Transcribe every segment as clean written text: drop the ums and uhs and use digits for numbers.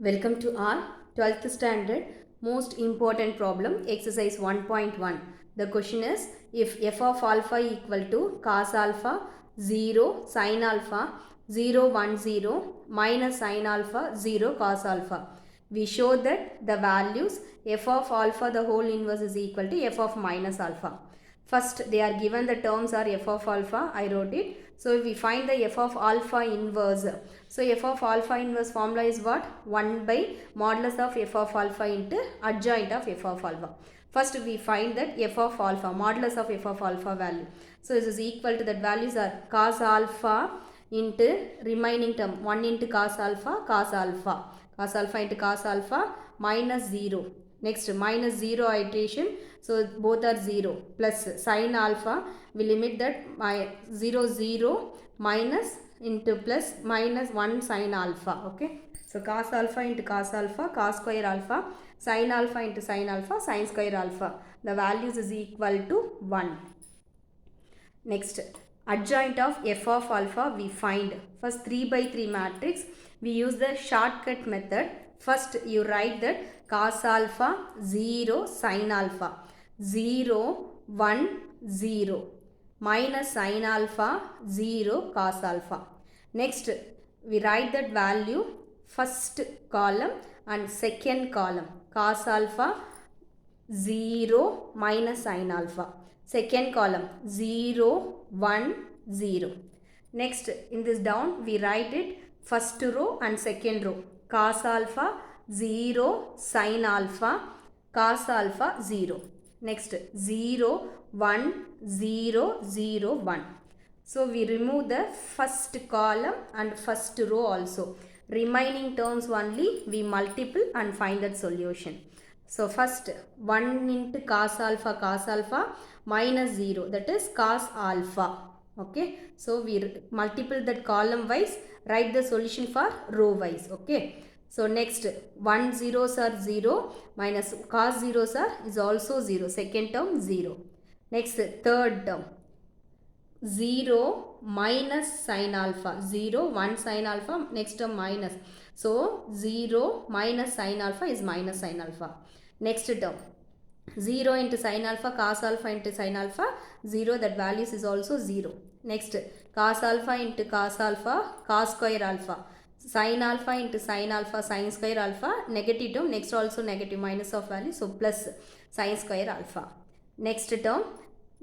Welcome to our 12th standard most important problem, exercise 1.1. The question is, if f of alpha equal to cos alpha 0 sin alpha 0 1 0 minus sin alpha 0 cos alpha. We show that the values f of alpha the whole inverse is equal to f of minus alpha. First, they are given the terms are f of alpha. I wrote it. So, we find the f of alpha inverse. So, f of alpha inverse formula is what? 1 by modulus of f of alpha into adjoint of f of alpha. First, we find that f of alpha, modulus of f of alpha value. So, this is equal to that values are cos alpha into remaining term 1 into cos alpha into cos alpha minus 0. Next, minus 0 iteration, so both are 0, plus sin alpha, we limit that 0 0 minus into plus minus 1 sin alpha. Okay, so cos alpha into cos alpha, cos square alpha, sin alpha into sin alpha, sin square alpha, the values is equal to 1. Next, adjoint of f of alpha we find. First, 3 by 3 matrix, we use the shortcut method. First, you write that cos alpha 0 sin alpha 0 1 0 minus sin alpha 0 cos alpha. Next, we write that value first column and second column, cos alpha 0 minus sin alpha. Second column 0 1 0. Next, in this down we write it first row and second row, cos alpha 0 sin alpha cos alpha 0. Next, 0 1 0 0 1. So we remove the first column and first row also. Remaining terms only we multiple and find that solution. So first 1 into cos alpha minus 0, that is cos alpha. Okay, so we multiple that column wise, write the solution for row wise. Okay, so next 1 zeros are 0 minus cos zeros are is also 0, second term 0. Next, third term 0 minus sin alpha, 0 1 sin alpha, next term minus, so 0 minus sin alpha is minus sin alpha. Next term 0 into sin alpha cos alpha into sin alpha 0, that values is also 0. Next, cos alpha into cos alpha cos square alpha, sin alpha into sin alpha sin square alpha, negative term, next also negative, minus of value, so plus sin square alpha. Next term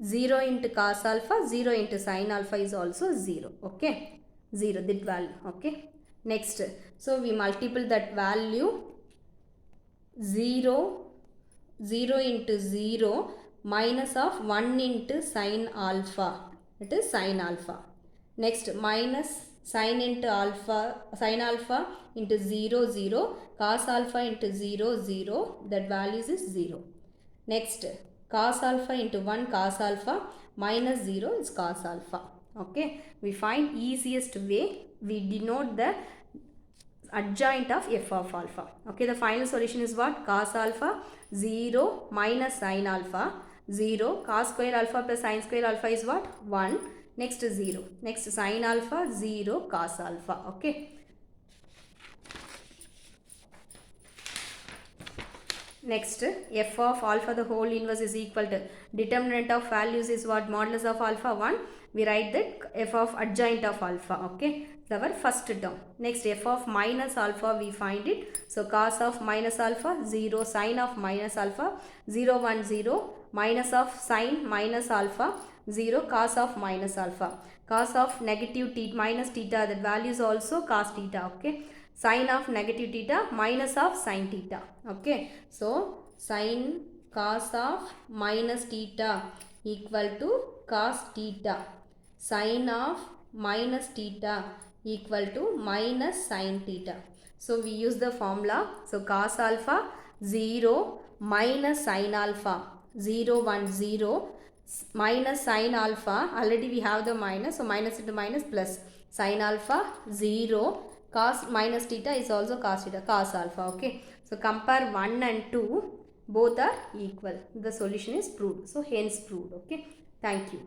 0 into cos alpha 0 into sin alpha is also 0. Okay, 0 that value. Okay, next, so we multiple that value 0 0 into 0 minus of 1 into sin alpha, it is sin alpha. Next, minus sin into alpha, sin alpha into 0 0 cos alpha into 0 0, that values is 0. Next, cos alpha into 1 cos alpha minus 0 is cos alpha. Okay, we find easiest way, we denote the adjoint of f of alpha. Okay, the final solution is what? Cos alpha 0 minus sin alpha 0, cos square alpha plus sin square alpha is what? 1. Next 0. Next, sin alpha 0 cos alpha. Okay. Next, f of alpha the whole inverse is equal to, determinant of values is what? Modulus of alpha 1. We write that f of adjoint of alpha. Okay, our first term. Next, f of minus alpha we find it. So cos of minus alpha 0, sin of minus alpha 0 1 0, minus of sin minus alpha 0, cos of minus alpha, cos of negative theta minus theta, that value is also cos theta. Okay, sin of negative theta minus of sin theta. Okay, so sin cos of minus theta equal to cos theta, sin of minus theta equal to minus sin theta. So we use the formula. So cos alpha 0 minus sin alpha 0 1 0 minus sin alpha, already we have the minus, so minus into minus plus sin alpha 0 cos minus theta is also cos theta, cos alpha. Okay, so compare 1 and 2, both are equal, the solution is proved, so hence proved. Okay, thank you.